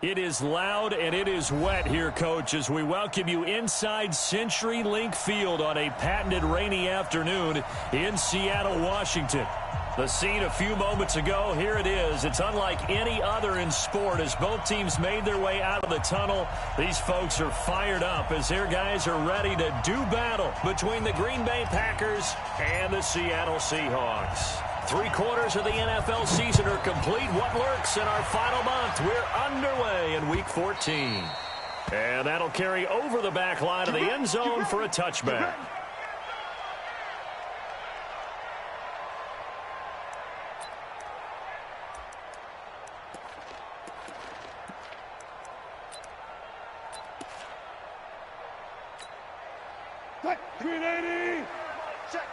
It is loud and it is wet here, Coach, as we welcome you inside CenturyLink Field on a patented rainy afternoon in Seattle, Washington. The scene a few moments ago, here it is. It's unlike any other in sport as both teams made their way out of the tunnel. These folks are fired up as their guys are ready to do battle between the Green Bay Packers and the Seattle Seahawks. 3 quarters of the NFL season are complete. What lurks in our final month? We're underway in Week 14. And that'll carry over the back line of the end zone for a touchback.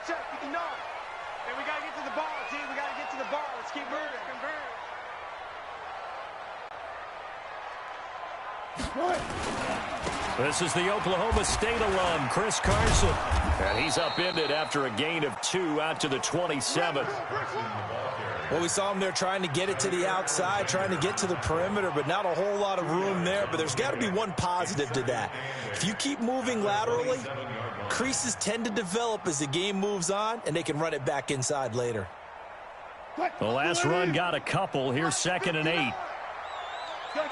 Check, 59. And we got to get to the ball, G. We got to get to the ball. Let's keep moving. This is the Oklahoma State alum, Chris Carson. And he's upended after a gain of 2 out to the 27. Well, we saw him there trying to get it to the outside, trying to get to the perimeter, but not a whole lot of room there. But there's got to be one positive to that. If you keep moving laterally, creases tend to develop as the game moves on, and they can run it back inside later. The last run got a couple. Here's 2nd and 8. Go.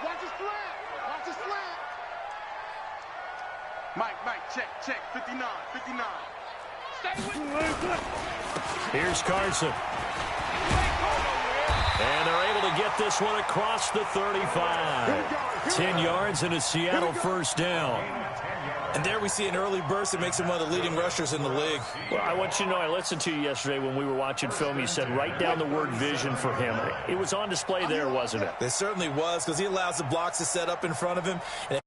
Watch his flat. Mike, check. 59. Stay with me. Here's Carson. And they're able to get this one across the 35. 10 yards and a Seattle first down. And there we see an early burst that makes him one of the leading rushers in the league. Well, I want you to know, I listened to you yesterday when we were watching film. You said write down the word vision for him. It was on display there, wasn't it? It certainly was, because he allows the blocks to set up in front of him. And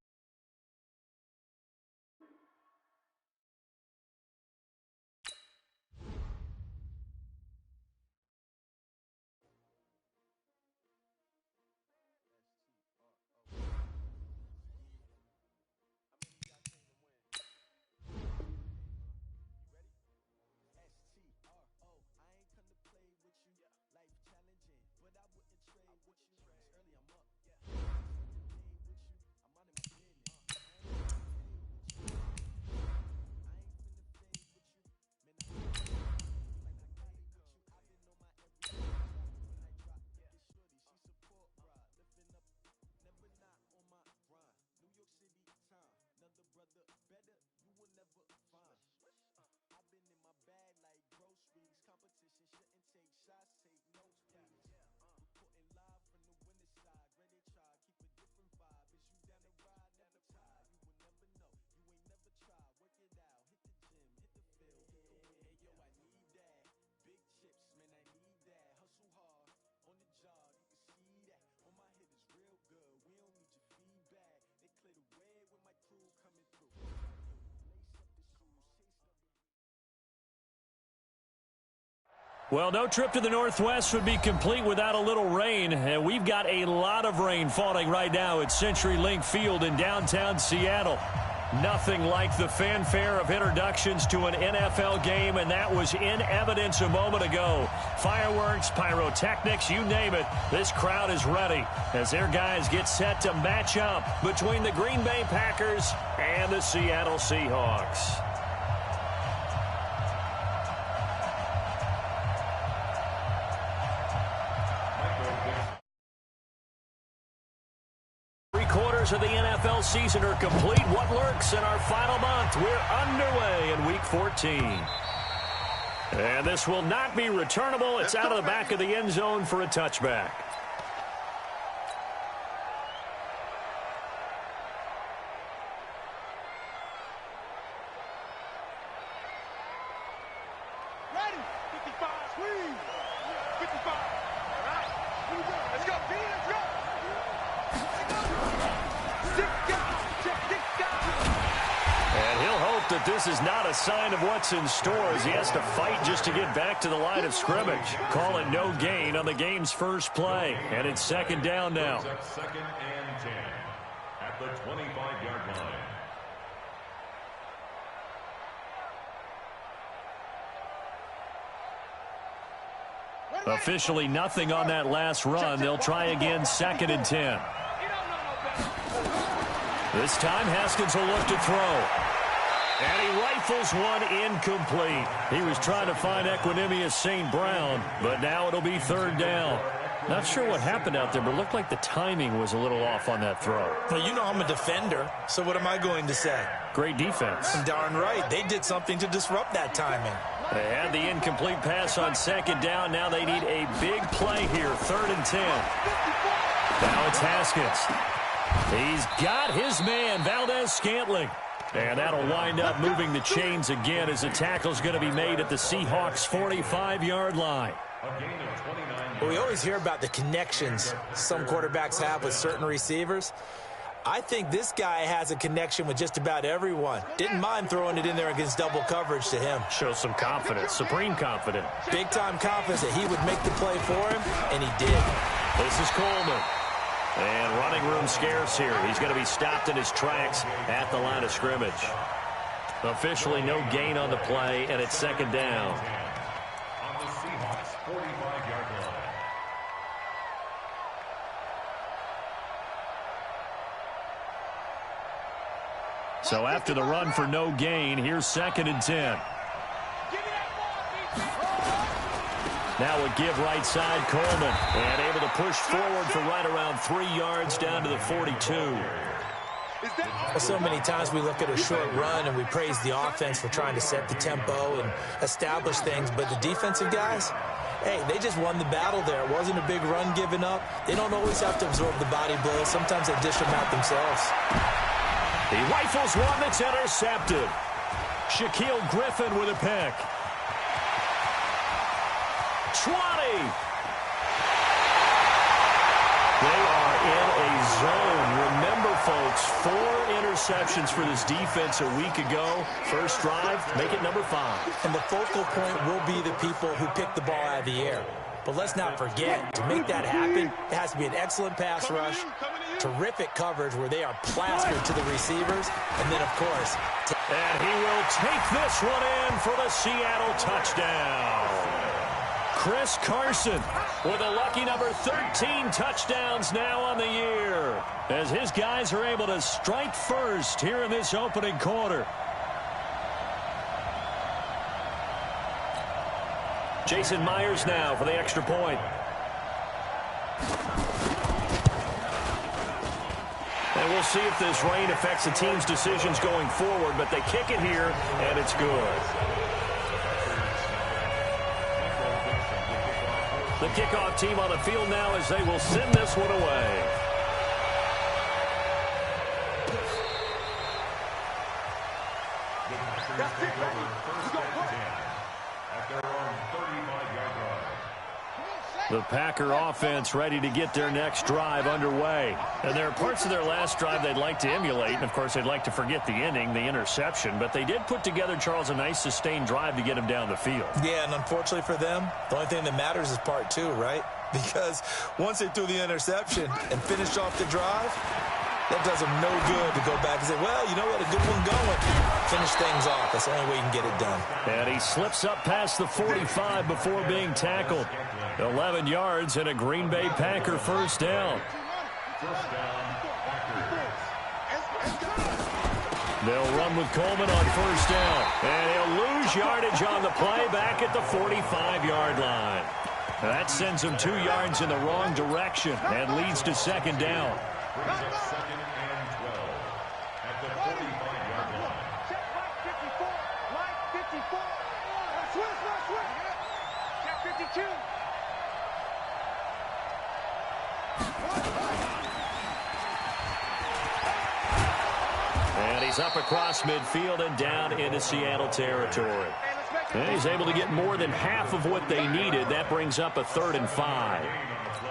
well, no trip to the Northwest would be complete without a little rain, and we've got a lot of rain falling right now at CenturyLink Field in downtown Seattle. Nothing like the fanfare of introductions to an NFL game, and that was in evidence a moment ago. Fireworks, pyrotechnics, you name it, this crowd is ready as their guys get set to match up between the Green Bay Packers and the Seattle Seahawks. Of the NFL season are complete. What lurks in our final month? We're underway in Week 14. And this will not be returnable. It's out of the back of the end zone for a touchback. Ready? 55, squeeze. 55. All right. Here we go. Let's go, D. Let's go. And he'll hope that this is not a sign of what's in store as he has to fight just to get back to the line of scrimmage. Call it no gain on the game's first play. And it's 2nd down now. 2nd and 10 at the 25-yard line. Ready? Officially nothing on that last run. They'll try again, 2nd and 10. This time Haskins will look to throw. And he rifles one incomplete. He was trying to find Equanimous St. Brown, but now it'll be 3rd down. Not sure what happened out there, but it looked like the timing was a little off on that throw. Well, you know I'm a defender, so what am I going to say? Great defense. Darn right. They did something to disrupt that timing. They had the incomplete pass on 2nd down. Now they need a big play here, 3rd and 10. Now it's Haskins. He's got his man, Valdez-Scantling. And that'll wind up moving the chains again as the tackle's going to be made at the Seahawks' 45-yard line. Well, we always hear about the connections some quarterbacks have with certain receivers. I think this guy has a connection with just about everyone. Didn't mind throwing it in there against double coverage to him. Shows some confidence, supreme confidence. Big-time confidence that he would make the play for him, and he did. This is Coleman. And running room scarce here. He's going to be stopped in his tracks at the line of scrimmage. Officially no gain on the play, and it's 2nd down. On the Seahawks' 45-yard line. So after the run for no gain, here's 2nd and 10. Now a give right side, Coleman. And able to push forward for right around 3 yards down to the 42. Well, so many times we look at a short run and we praise the offense for trying to set the tempo and establish things. But the defensive guys, hey, they just won the battle there. It wasn't a big run given up. They don't always have to absorb the body blows. Sometimes they dish them out themselves. He rifles one that's intercepted. Shaquille Griffin with a pick. 20. They are in a zone. Remember, folks, 4 interceptions for this defense a week ago. First drive, make it number 5. And the focal point will be the people who pick the ball out of the air. But let's not forget, to make that happen, it has to be an excellent pass rush, terrific coverage where they are plastered to the receivers, and then, of course... And he will take this one in for the Seattle touchdown. Chris Carson with a lucky number 13 touchdowns now on the year as his guys are able to strike first here in this opening quarter. Jason Myers now for the extra point. And we'll see if this rain affects the team's decisions going forward, but they kick it here, and it's good. The kickoff team on the field now as they will send this one away. That's it, baby. Let's go. At their own 35-yard line. The Packer offense ready to get their next drive underway. And there are parts of their last drive they'd like to emulate. And, of course, they'd like to forget the inning, the interception. But they did put together, Charles, a nice sustained drive to get him down the field. Yeah, and unfortunately for them, the only thing that matters is part 2, right? Because once they threw the interception and finished off the drive, that does them no good to go back and say, well, you know what, a good one going. Finish things off. That's the only way you can get it done. And he slips up past the 45 before being tackled. 11 yards and a Green Bay Packer first down. First down, Packers. They'll run with Coleman on first down. And he'll lose yardage on the play back at the 45-yard line. That sends him 2 yards in the wrong direction and leads to second down. Brings up 2nd and 12 at the 45-yard line. Check right 54. Right 54. Switch. Check 52. And he's up across midfield and down into Seattle territory. And he's able to get more than half of what they needed. That brings up a 3rd and 5.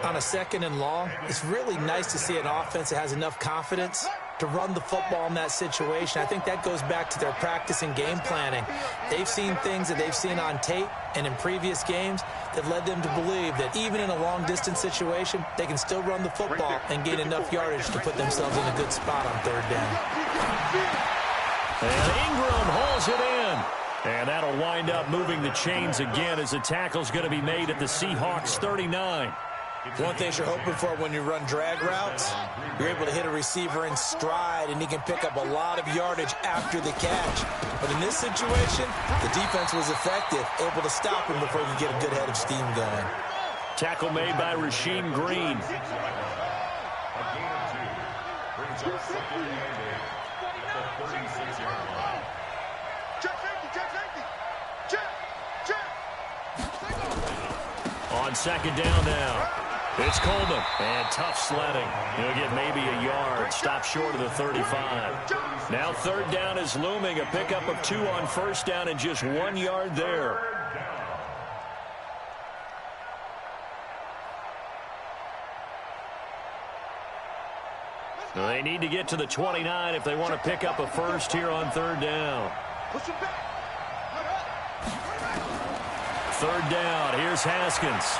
On a 2nd and long, it's really nice to see an offense that has enough confidence to run the football in that situation. I think that goes back to their practice and game planning. They've seen things that they've seen on tape and in previous games that led them to believe that even in a long-distance situation, they can still run the football and gain enough yardage to put themselves in a good spot on 3rd down. And Ingram hauls it in. And that'll wind up moving the chains again as the tackle's going to be made at the Seahawks 39. One thing you're hoping for when you run drag routes, you're able to hit a receiver in stride, and he can pick up a lot of yardage after the catch. But in this situation, the defense was effective, able to stop him before he could get a good head of steam going. Tackle made by Rasheem Green. On second down now, it's Coleman, and tough sledding. He'll get maybe a yard, stop short of the 35. Now third down is looming, a pickup of 2 on first down and just 1 yard there. They need to get to the 29 if they want to pick up a first here on third down. Third down, here's Haskins.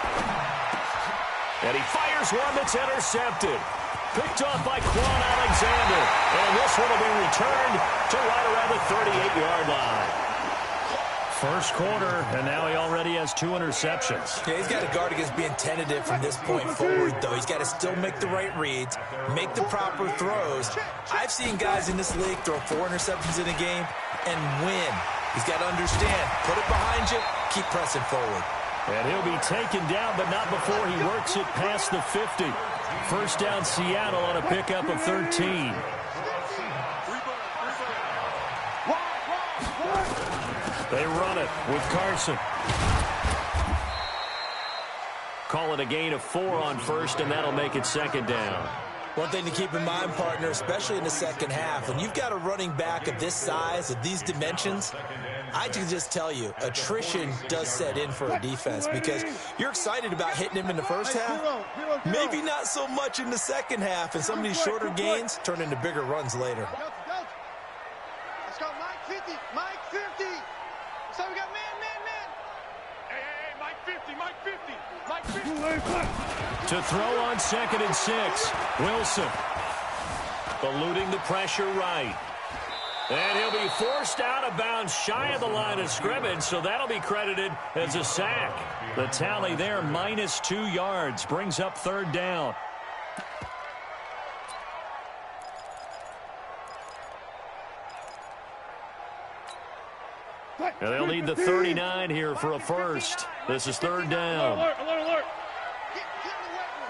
And he fires one that's intercepted. Picked off by Quan Alexander. And this one will be returned to right around the 38-yard line. First quarter, and now he already has 2 interceptions. Yeah, he's got to guard against being tentative from this point forward, though. He's got to still make the right reads, make the proper throws. I've seen guys in this league throw 4 interceptions in a game and win. He's got to understand, put it behind you, keep pressing forward. And he'll be taken down, but not before he works it past the 50. First down, Seattle on a pickup of 13. They run it with Carson. Call it a gain of 4 on first, and that'll make it second down. One thing to keep in mind, partner, especially in the second half, when you've got a running back of this size, of these dimensions, I can just tell you, attrition does set in for a defense because you're excited about hitting him in the first half. Maybe not so much in the second half, and some of these shorter gains turn into bigger runs later. Let's go, Mike 50, Mike 50. So we got man. Hey, Mike 50, Mike 50, Mike 50. To throw on second and 6, Wilson. Eluding the pressure right. And he'll be forced out of bounds shy of the line of scrimmage, so that'll be credited as a sack. The tally there, minus 2 yards, brings up third down. And they'll need the 39 here for a first. This is third down. Alert.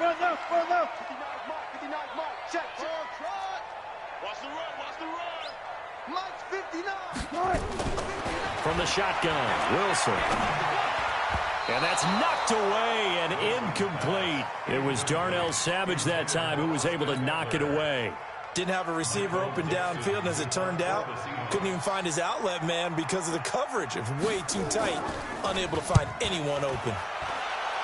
Run left. 59 Mike. Check. Watch the run. Mike's 59. From the shotgun, Wilson. And that's knocked away and incomplete. It was Darnell Savage that time who was able to knock it away. Didn't have a receiver open downfield, and as it turned out, couldn't even find his outlet man because of the coverage. It was way too tight, unable to find anyone open.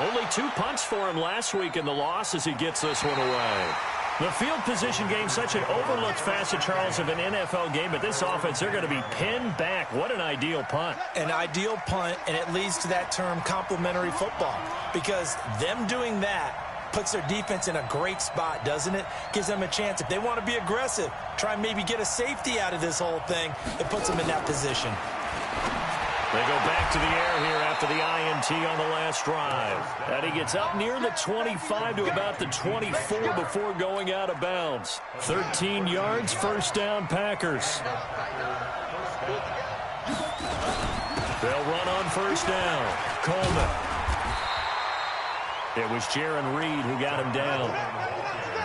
Only 2 punts for him last week in the loss as he gets this one away. The field position game, such an overlooked facet, Charles, of an NFL game, but this offense, they're going to be pinned back. What an ideal punt. An ideal punt, and it leads to that term complementary football, because them doing that puts their defense in a great spot, doesn't it? Gives them a chance. If they want to be aggressive, try and maybe get a safety out of this whole thing, it puts them in that position. They go back to the air here after the INT on the last drive. And he gets up near the 25 to about the 24 before going out of bounds. 13 yards, first down, Packers. They'll run on first down. Coleman. It was Jaron Reed who got him down.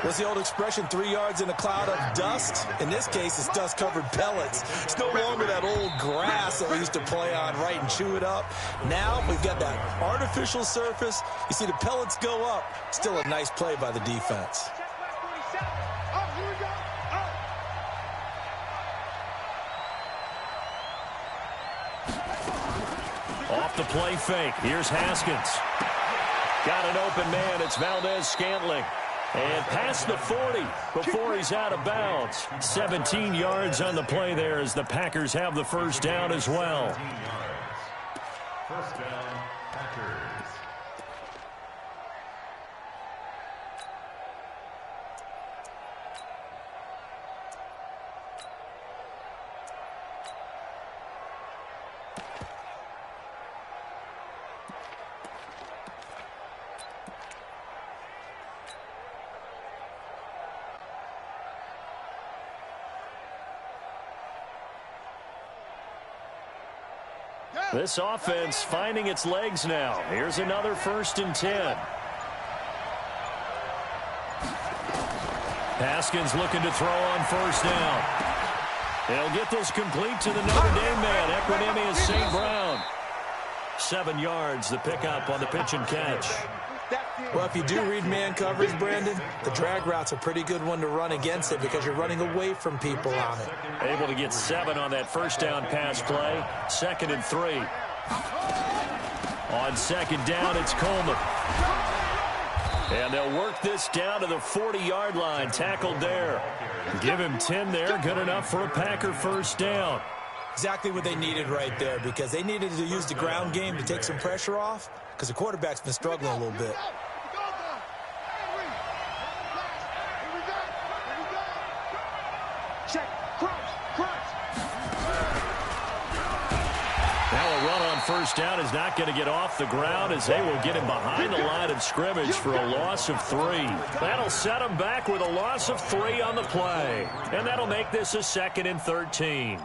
What's the old expression, 3 yards in a cloud of dust? In this case, it's dust-covered pellets. It's no longer that old grass that we used to play on, right, and chew it up. Now we've got that artificial surface. You see the pellets go up. Still a nice play by the defense. Off the play fake. Here's Haskins. Got an open man. It's Valdez-Scantling. And past the 40 before he's out of bounds. 17 yards on the play there as the Packers have the first down as well. First down, Packers. This offense finding its legs now. Here's another 1st and 10. Haskins looking to throw on 1st down. He'll get this complete to the Notre Dame man, Equanimous St. Brown. 7 yards, the pickup on the pitch and catch. Well, if you do read man coverage, Brandon, the drag route's a pretty good one to run against it because you're running away from people on it. Able to get 7 on that 1st down pass play. 2nd and 3. On 2nd down, it's Coleman. And they'll work this down to the 40-yard line. Tackled there. Give him 10 there. Good enough for a Packer 1st down. Exactly what they needed right there because they needed to use the ground game to take some pressure off because the quarterback's been struggling a little bit. Now a run on 1st down is not going to get off the ground as they will get him behind the line of scrimmage for a loss of 3. That'll set him back with a loss of 3 on the play. And that'll make this a 2nd and 13.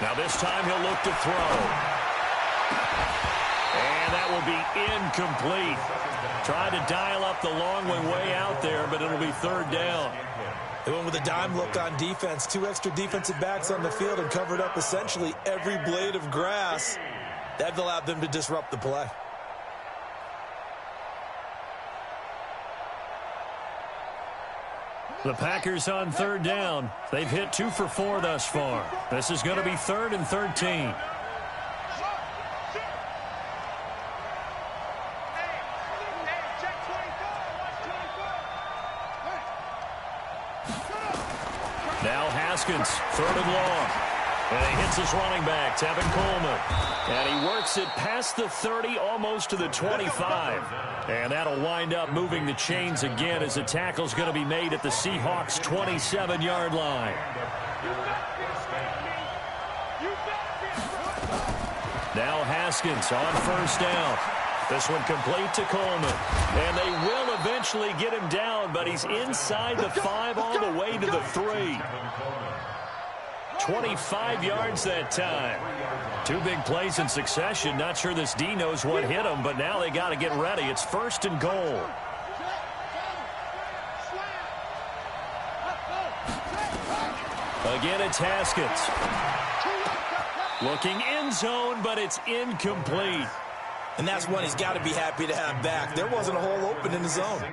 Now this time he'll look to throw. And that will be incomplete. Tried to dial up the long way out there, but it'll be 3rd down. They went with a dime look on defense. 2 extra defensive backs on the field and covered up essentially every blade of grass. That allowed them to disrupt the play. The Packers on 3rd down. They've hit 2 for 4 thus far. This is going to be 3rd and 13. Now Haskins, 3rd and long. And he hits his running back, Tevin Coleman. And he works it past the 30, almost to the 25. And that'll wind up moving the chains again as the tackle's going to be made at the Seahawks' 27-yard line. Now Haskins on 1st down. This one complete to Coleman. And they will eventually get him down, but he's inside the 5 all the way to the 3. 25 yards that time. 2 big plays in succession. Not sure this D knows what hit him, but now they got to get ready. It's 1st and goal. Again, it's Haskins. Looking end zone, but it's incomplete. And that's one he's got to be happy to have back. There wasn't a hole open in the zone.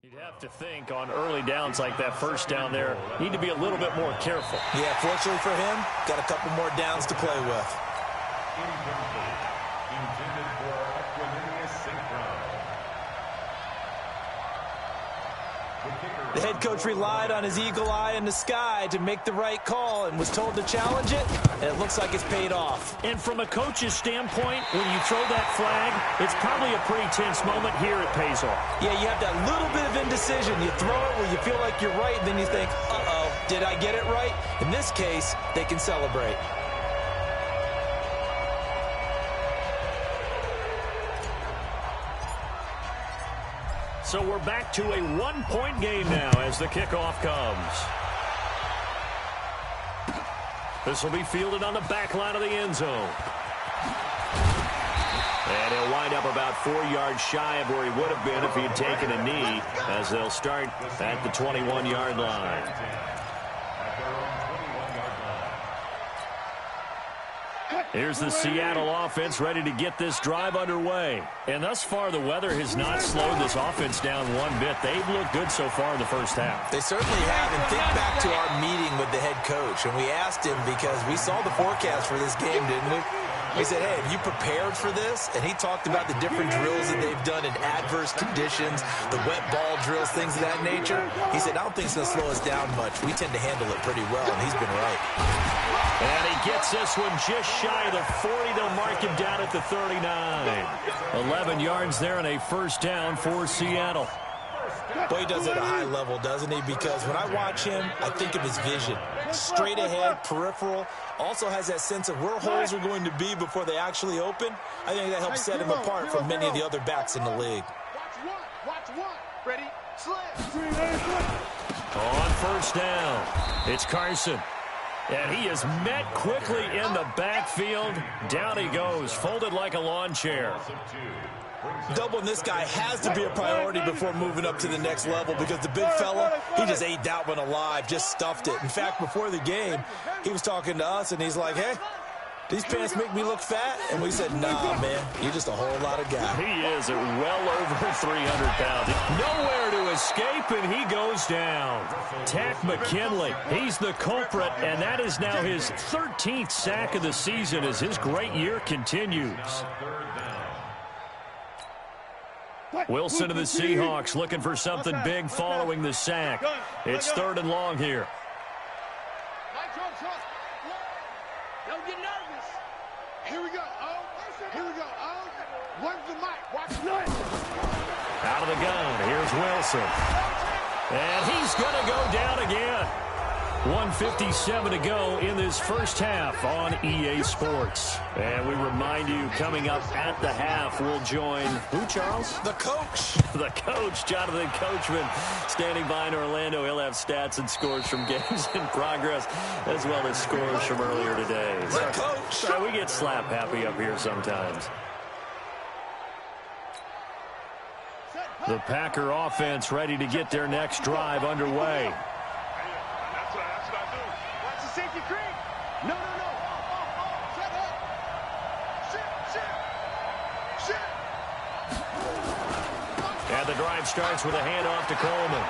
You'd have to think on early downs like that 1st down there, need to be a little bit more careful. Yeah, fortunately for him, got a couple more downs to play with. Intended for Equanimous St. Brown. The head coach relied on his eagle eye in the sky to make the right call and was told to challenge it, and it looks like it's paid off. And from a coach's standpoint, when you throw that flag, it's probably a pretty tense moment. Here it pays off. Yeah, you have that little bit of indecision. You throw it where you feel like you're right, and then you think, uh-oh, did I get it right? In this case, they can celebrate. So we're back to a 1-point game now as the kickoff comes. This will be fielded on the back line of the end zone. And he'll wind up about 4 yards shy of where he would have been if he had taken a knee, as they'll start at the 21-yard line. Here's the Seattle offense ready to get this drive underway. And thus far, the weather has not slowed this offense down one bit. They've looked good so far in the 1st half. They certainly have. And think back to our meeting with the head coach. And we asked him because we saw the forecast for this game, didn't we? We said, hey, have you prepared for this? And he talked about the different drills that they've done in adverse conditions, the wet ball drills, things of that nature. He said, I don't think it's going to slow us down much. We tend to handle it pretty well, and he's been right. And he gets this one just shy of the 40. They'll mark him down at the 39. 11 yards there and a 1st down for Seattle. Well, he does it at a high level, doesn't he? Because when I watch him, I think of his vision. Straight ahead, peripheral. Also has that sense of where holes are going to be before they actually open. I think that helps set him apart from many of the other backs in the league. Watch one. Ready, slam. On first down, it's Carson. And he is met quickly in the backfield. Down he goes, folded like a lawn chair. Doubling this guy has to be a priority before moving up to the next level because the big fella, he just ate that one alive, just stuffed it. In fact, before the game, he was talking to us, and he's like, hey, these pants make me look fat? And we said, nah, man, you're just a whole lot of guy. He is at well over 300 pounds. Nowhere to escape, and he goes down. Tack McKinley, he's the culprit, and that is now his 13th sack of the season as his great year continues. Wilson to the Seahawks looking for something big following the sack. It's 3rd and long here. Don't get nervous. Here we go. Here we go. Where's the mic? Watch it. Out of the gun. Here's Wilson. And he's going to go down again. 1:57 to go in this first half on EA Sports. And we remind you, coming up at the half, we'll join who, Charles? The coach. The coach, Jonathan Coachman, standing by in Orlando. He'll have stats and scores from games in progress, as well as scores from earlier today. The coach. So we get slap happy up here sometimes. The Packer offense ready to get their next drive underway. Safety creek. No. Shut up. Shit. And the drive starts with a handoff to Coleman.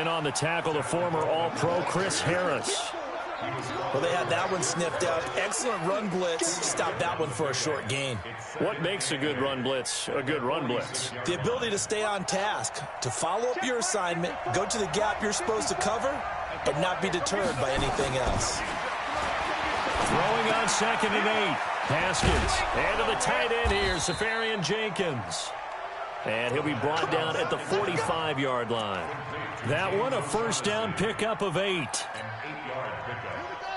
In on the tackle, the former All-Pro Chris Harris. Well, they had that one sniffed out. Excellent run blitz. Stopped that one for a short gain. What makes a good run blitz a good run blitz? The ability to stay on task, to follow up your assignment, go to the gap you're supposed to cover, but not be deterred by anything else. Throwing on 2nd and 8. Haskins. And to the tight end here, Safarian Jenkins. And he'll be brought down at the 45-yard line. That one, a first down pickup of 8.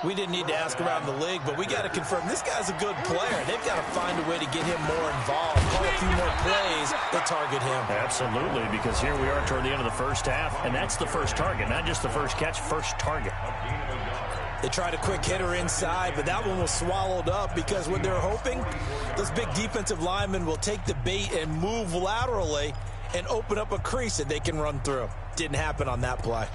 We didn't need to ask around the league, but we got to confirm this guy's a good player. They've got to find a way to get him more involved, call a few more plays that target him. Absolutely, because here we are toward the end of the first half, and that's the first target, not just the first catch, first target. They tried a quick hitter inside, but that one was swallowed up because what they're hoping, those big defensive linemen will take the bait and move laterally and open up a crease that they can run through. Didn't happen on that play.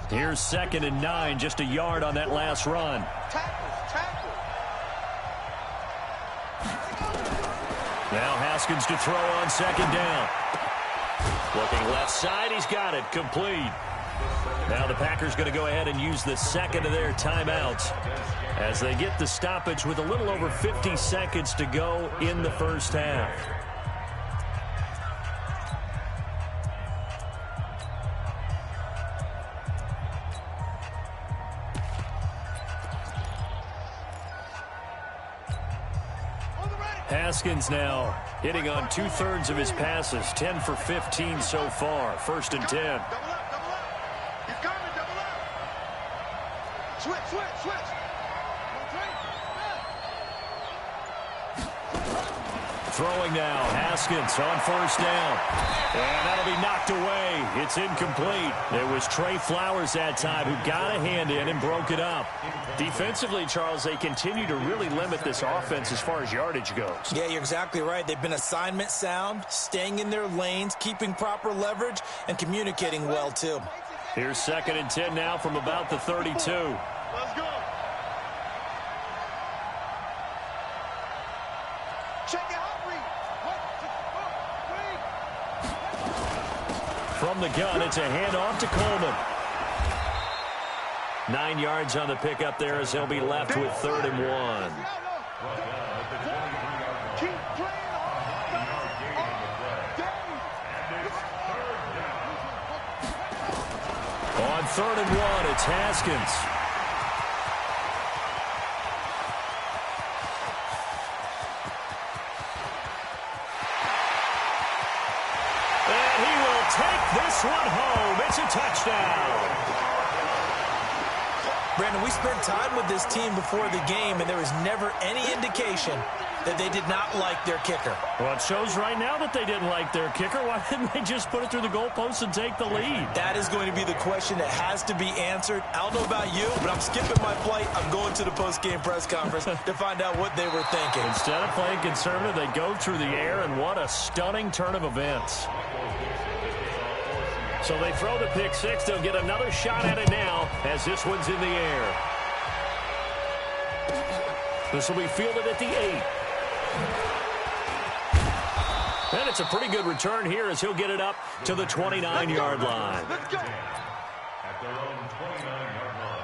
Here's 2nd and 9, just a yard on that last run. Tackle. Now Haskins to throw on 2nd down. Looking left side, he's got it, complete. Now the Packers going to go ahead and use the second of their timeouts as they get the stoppage with a little over 50 seconds to go in the first half. Haskins now hitting on 2/3 of his passes, 10 for 15 so far. 1st and 10. Double up. He's coming, double up. Switch. Throwing now, Haskins on 1st down. And that'll be knocked away. It's incomplete. It was Trey Flowers that time who got a hand in and broke it up. Defensively, Charles, they continue to really limit this offense as far as yardage goes. Yeah, you're exactly right. They've been assignment sound, staying in their lanes, keeping proper leverage, and communicating well, too. Here's 2nd and 10 now from about the 32. Let's go. Check it out. From the gun, it's a handoff to Coleman. 9 yards on the pickup there as he'll be left with 3rd and 1. On 3rd and 1, it's Haskins. touchdown. Brandon, we spent time with this team before the game, and there was never any indication that they did not like their kicker. Well, it shows right now that they didn't like their kicker. Why didn't they just put it through the goalpost and take the lead? That is going to be the question that has to be answered. I don't know about you, but I'm skipping my flight. I'm going to the post-game press conference to find out what they were thinking. Instead of playing conservative, they go through the air, and what a stunning turn of events. So they throw the pick six. They'll get another shot at it now as this one's in the air. This will be fielded at the 8. And it's a pretty good return here as he'll get it up to the 29-yard line. Let's go. At their own 29-yard line.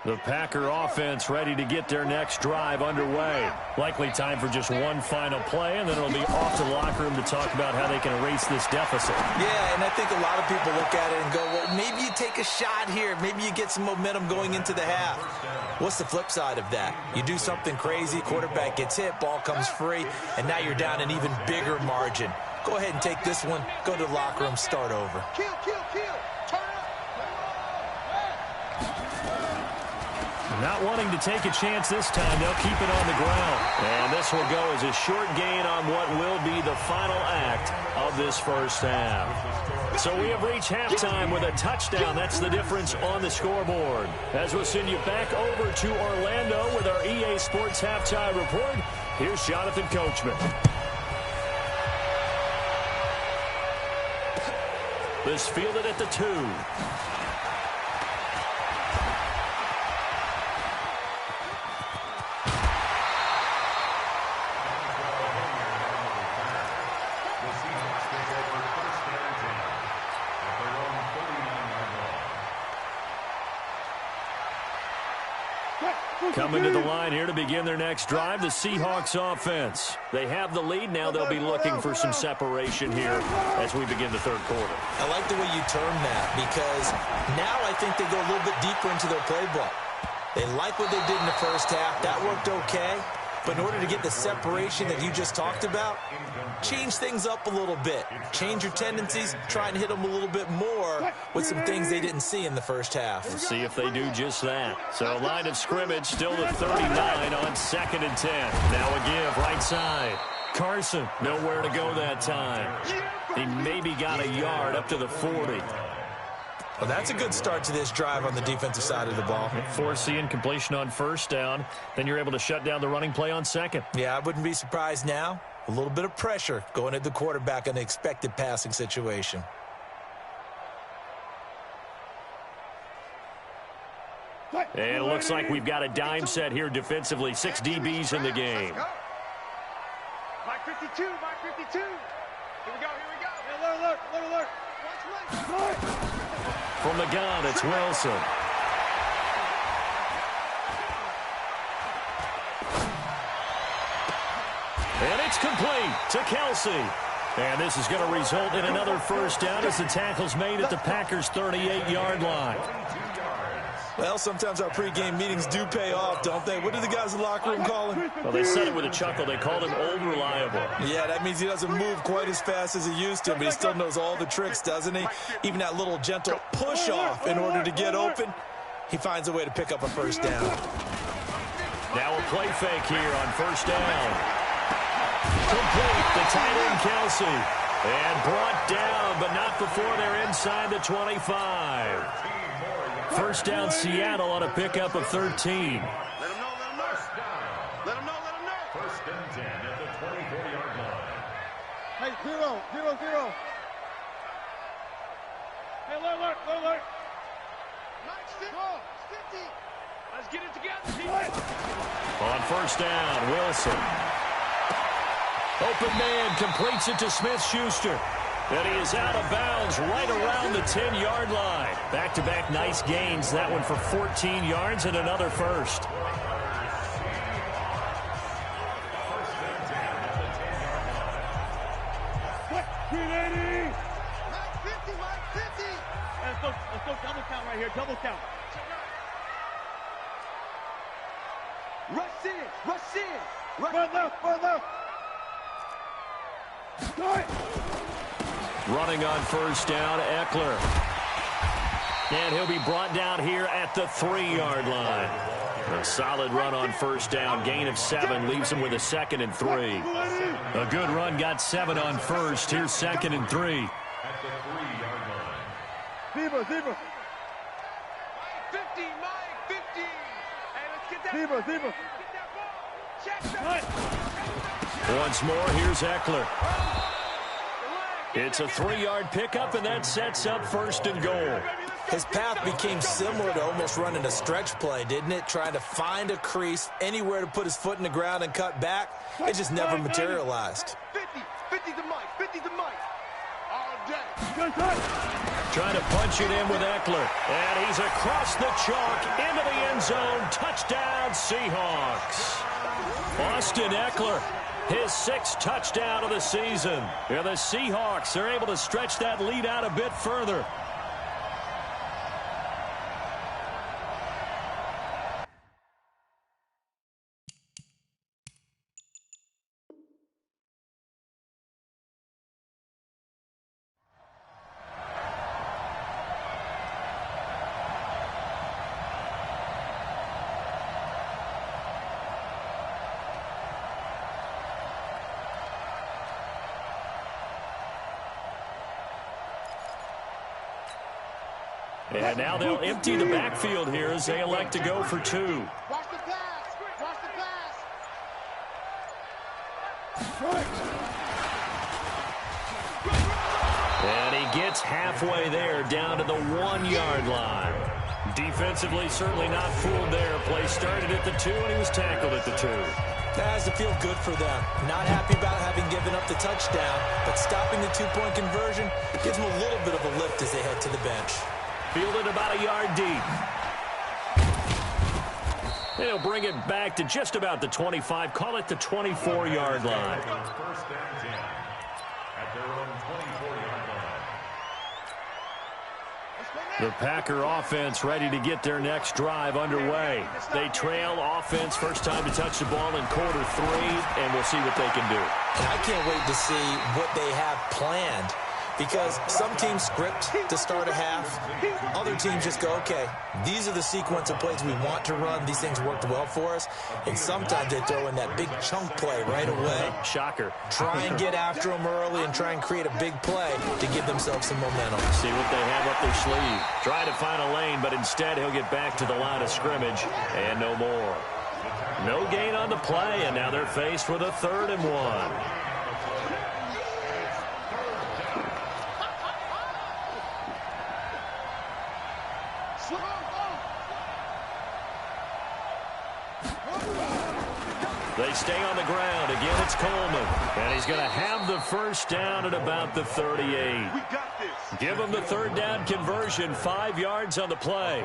The Packer offense ready to get their next drive underway. Likely time for just one final play, and then it'll be off to the locker room to talk about how they can erase this deficit. Yeah, and I think a lot of people look at it and go, well, maybe you take a shot here. Maybe you get some momentum going into the half. What's the flip side of that? You do something crazy, quarterback gets hit, ball comes free, and now you're down an even bigger margin. Go ahead and take this one, go to the locker room, start over. Kill, kill, kill. Turn up. Not wanting to take a chance this time, they'll keep it on the ground. And this will go as a short gain on what will be the final act of this first half. So we have reached halftime with a touchdown. That's the difference on the scoreboard. As we'll send you back over to Orlando with our EA Sports Halftime Report, here's Jonathan Coachman. This fielded at the 2. Coming to the line here to begin their next drive, the Seahawks offense. They have the lead. Now they'll be looking for some separation here as we begin the third quarter. I like the way you term that because now I think they go a little bit deeper into their playbook. They like what they did in the first half. That worked okay. But in order to get the separation that you just talked about, change things up a little bit. Change your tendencies, try and hit them a little bit more with some things they didn't see in the first half. We'll see if they do just that. So a line of scrimmage still at 39 on 2nd and 10. Now a give right side. Carson, nowhere to go that time. He maybe got a yard up to the 40. Well, that's a good start to this drive on the defensive side of the ball. Force the incompletion on first down. Then you're able to shut down the running play on second. Yeah, I wouldn't be surprised now. A little bit of pressure going at the quarterback in an expected passing situation. And it looks like we've got a dime set here defensively. 6 DBs in the game. Mike 52, Mike 52. Here we go, here we go. Alert, alert, alert. Watch Mike. From the gun, it's Wilson. And it's complete to Kelsey. And this is going to result in another first down as the tackle's made at the Packers' 38-yard line. Well, sometimes our pregame meetings do pay off, don't they? What do the guys in the locker room call him? Well, they said it with a chuckle. They called him Old Reliable. Yeah, that means he doesn't move quite as fast as he used to, but he still knows all the tricks, doesn't he? Even that little gentle push-off in order to get open, he finds a way to pick up a first down. Now a play fake here on first down. Complete, the tight end Kelsey. And brought down, but not before they're inside the 25. First down Seattle on a pickup of 13. Let him know, let him know. Let him know, let him know. First and 10 at the 24-yard line. Hey, 0, 0, 0. Hey, alert, alert, alert. Mike 50. Let's get it together. On first down, Wilson. Open man completes it to Smith-Schuster. And he is out of bounds right around the 10-yard line. Back-to-back nice gains. That one for 14 yards and another first. Let's go double count right here. Double count. Rush in. Rush in. Run left. Run left. Running on first down, Eckler. And he'll be brought down here at the 3-yard line. A solid run on first down. Gain of 7 leaves him with a 2nd and 3. A good run got 7 on first. Here's 2nd and 3. At the 3-yard line. Zebra. Mike 50, Mike 50. Hey, let's get that. Zebra. Get that ball. Check that. Once more, here's Eckler. It's a 3-yard pickup, and that sets up 1st and goal. His path became similar to almost running a stretch play, didn't it? Trying to find a crease, anywhere to put his foot in the ground and cut back. It just never materialized. 50 to Mike. 50 to Mike. All day. Trying to punch it in with Eckler. And he's across the chalk into the end zone. Touchdown, Seahawks. Austin Eckler, his 6th touchdown of the season. Yeah, the Seahawks are able to stretch that lead out a bit further. And now they'll empty the backfield here as they elect to go for 2. Watch the pass. Watch the pass. And he gets halfway there, down to the 1-yard line. Defensively, certainly not fooled there. Play started at the 2, and he was tackled at the 2. That has to feel good for them. Not happy about having given up the touchdown, but stopping the 2-point conversion gives them a little bit of a lift as they head to the bench. Fielded about a yard deep. And he'll bring it back to just about the 25. Call it the 24-yard line. First and 10 at their own 24-yard line. The Packer offense ready to get their next drive underway. They trail offense, first time to touch the ball in quarter 3, and we'll see what they can do. And I can't wait to see what they have planned, because some teams script to start a half. Other teams just go, okay, these are the sequence of plays we want to run. These things worked well for us. And sometimes they throw in that big chunk play right away. Shocker. Try and get after them early and try and create a big play to give themselves some momentum. See what they have up their sleeve. Try to find a lane, but instead he'll get back to the line of scrimmage and no more. No gain on the play, and now they're faced with a 3rd and 1. They stay on the ground. Again, it's Coleman. And he's going to have the first down at about the 38. We got this. Give him the 3rd down conversion. 5 yards on the play.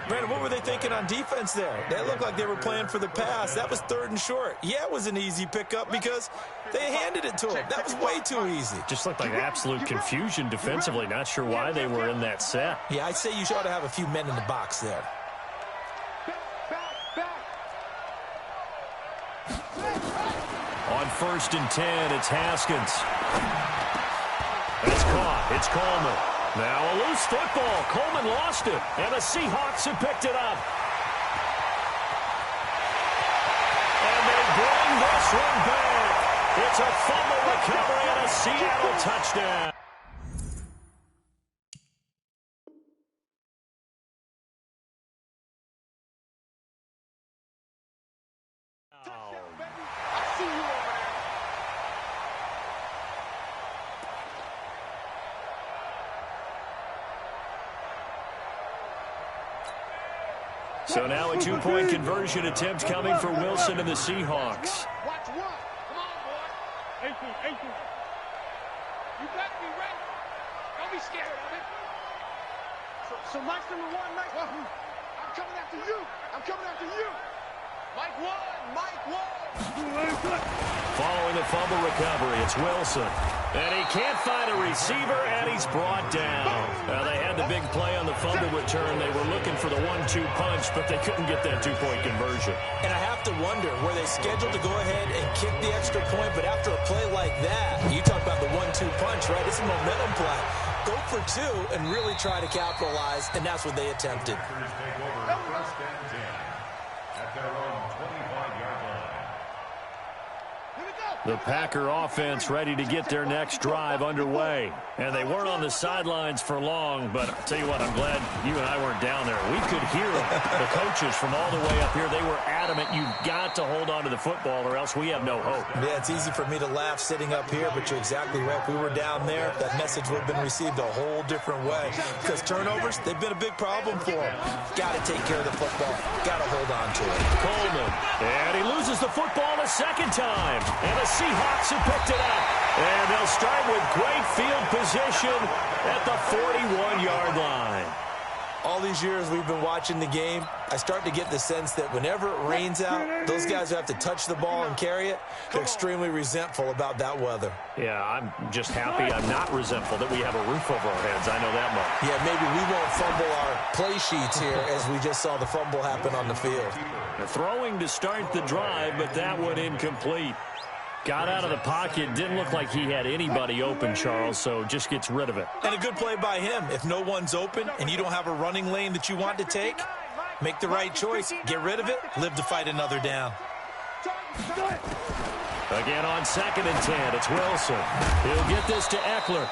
Brandon, what were they thinking on defense there? They looked like they were playing for the pass. That was 3rd and short. Yeah, it was an easy pickup because they handed it to him. That was way too easy. Just looked like absolute confusion defensively. Not sure why they were in that set. Yeah, I'd say you ought to have a few men in the box there. On 1st and 10, it's Haskins. It's caught. It's Coleman. Now a loose football. Coleman lost it, and the Seahawks have picked it up. And they bring this one back. It's a fumble recovery and a Seattle touchdown. So now a 2-point conversion attempt coming for Wilson and the Seahawks. Watch one. Come on, boy. 18. You better be ready. Don't be scared of it. So Mike's number 1, Mike. I'm coming after you. Mike 1. Following the fumble recovery, it's Wilson. And he can't find a receiver, and he's brought down. They had had the big play on the fumble return. They were looking for the 1-2 punch, but they couldn't get that two-point conversion. And I have to wonder, were they scheduled to go ahead and kick the extra point, but after a play like that, you talk about the 1-2 punch, right? It's a momentum play. Go for two and really try to capitalize, and that's what they attempted. First and 10 at their own 25-yard line. The Packer offense ready to get their next drive underway. And they weren't on the sidelines for long, but I'll tell you what, I'm glad you and I weren't down there. We could hear them. The coaches from all the way up here, they were adamant, you've got to hold on to the football or else we have no hope. Yeah, it's easy for me to laugh sitting up here, but you're exactly right. If we were down there, that message would have been received a whole different way. Because turnovers, they've been a big problem for them. Got to take care of the football. Got to hold on to it. Coleman, and he loses the football a second time. And the Seahawks have picked it up. And they'll start with great field position at the 41-yard line. All these years we've been watching the game, I start to get the sense that whenever it rains out, those guys who have to touch the ball and carry it, they're extremely resentful about that weather. Yeah, I'm just happy I'm not resentful that we have a roof over our heads. I know that much. Yeah, maybe we won't fumble our play sheets here as we just saw the fumble happen on the field. The throwing to start the drive, but that one incomplete. Got out of the pocket, didn't look like he had anybody open, Charles, so just gets rid of it. And a good play by him. If no one's open and you don't have a running lane that you want to take, make the right choice. Get rid of it, live to fight another down. Again on 2nd and 10, it's Wilson. He'll get this to Eckler.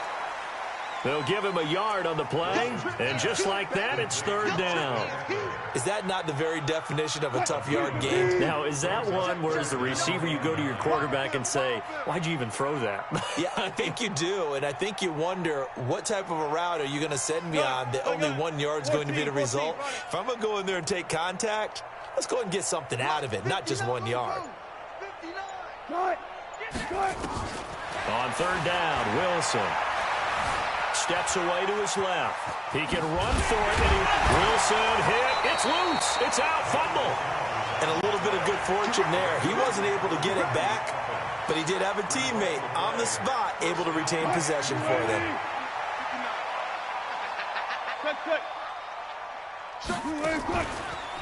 They'll give him a yard on the play, and just like that, it's 3rd down. Is that not the very definition of a tough yard game? Now, is that one where as the receiver you go to your quarterback and say, why'd you even throw that? Yeah, I think you do, and I think you wonder what type of a route are you going to send me on that only 1 yard is going to be the result? If I'm going to go in there and take contact, let's go and get something out of it, not just 1 yard. On 3rd down, Wilson steps away to his left. He can run for it, and Wilson hit. It's loose. It's out. Fumble. And a little bit of good fortune there. He wasn't able to get it back, but he did have a teammate on the spot able to retain possession for them.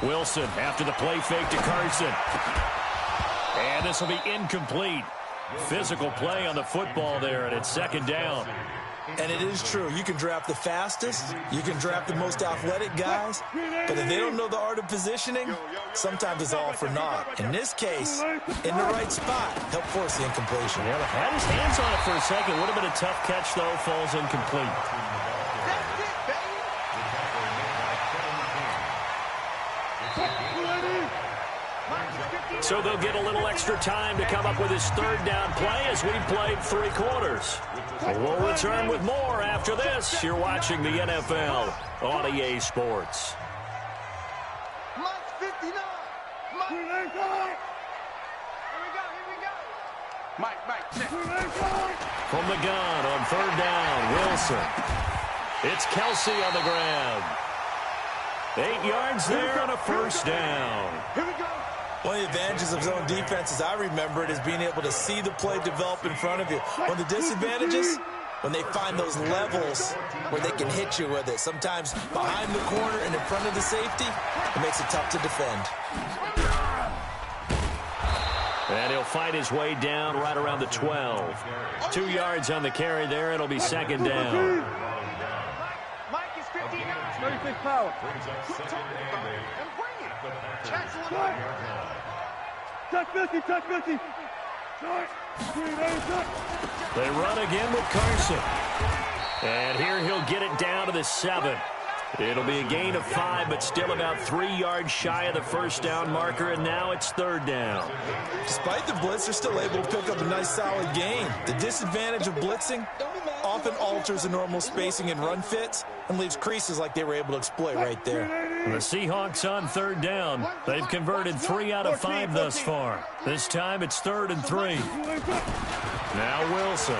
Wilson after the play fake to Carson. And this will be incomplete. Physical play on the football there, and it's 2nd down. And it is true. You can draft the fastest. You can draft the most athletic guys. But if they don't know the art of positioning, sometimes it's all for naught. In this case, in the right spot, help force the incompletion. Yeah, had his hands on it for a second. Would have been a tough catch, though. Falls incomplete. So they'll get a little extra time to come up with his 3rd down play as we played 3 quarters. We'll return with more after this. You're watching the NFL on EA Sports. Mike 59. Mike. Here we go. Mike. From the gun on 3rd down, Wilson. It's Kelsey on the ground. 8 yards there on a 1st down. Here we go. One of the advantages of zone defense, as I remember it, is being able to see the play develop in front of you. One of the disadvantages, when they find those levels where they can hit you with it. Sometimes behind the corner and in front of the safety, it makes it tough to defend. And he'll fight his way down right around the 12. 2 yards on the carry there. It'll be 2nd down. Mike is 59. 36 power. Touch 50. They run again with Carson. And here he'll get it down to the 7. It'll be a gain of 5, but still about 3 yards shy of the 1st down marker, and now it's 3rd down. Despite the blitz, they're still able to pick up a nice, solid gain. The disadvantage of blitzing often alters the normal spacing and run fits and leaves creases like they were able to exploit right there. The Seahawks on 3rd down. They've converted 3 out of 5 thus far. This time it's 3rd and 3. Now Wilson.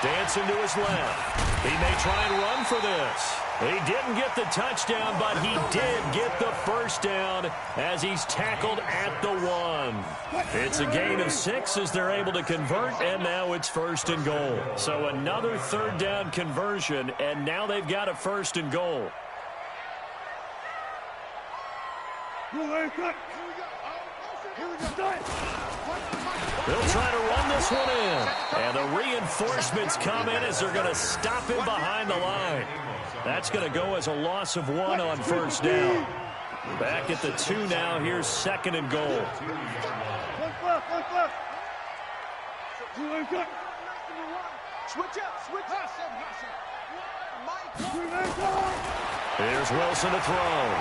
Dancing to his left. He may try and run for this. He didn't get the touchdown, but he did get the first down as he's tackled at the 1. It's a gain of 6 as they're able to convert, and now it's 1st and goal. So another 3rd down conversion, and now they've got a 1st and goal. They'll try to run this one in. And the reinforcements come in as they're going to stop him behind the line. That's going to go as a loss of 1 on 1st down. Back at the 2 now. Here's 2nd and goal. Switch up, switch up. Here's Wilson to throw.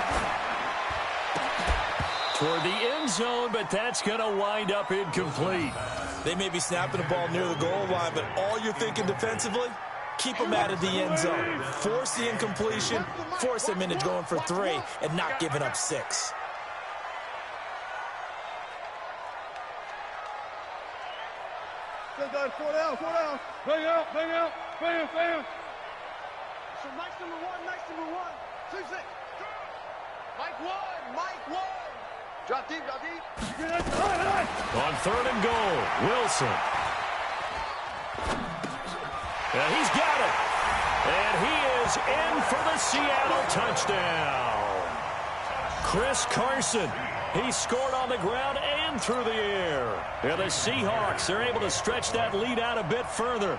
Toward the end zone, but that's going to wind up incomplete. They may be snapping the ball near the goal line, but all you're thinking defensively, keep them out of the end zone. Force the incompletion, force them into going for 3, and not giving up 6. Four down. Bang out. Bam. So Mike's number 1. 2-6. Mike 1. Drop deep. On 3rd and goal, Wilson. And he's got it. And he is in for the Seattle touchdown. Chris Carson. He scored on the ground and through the air. And the Seahawks are able to stretch that lead out a bit further.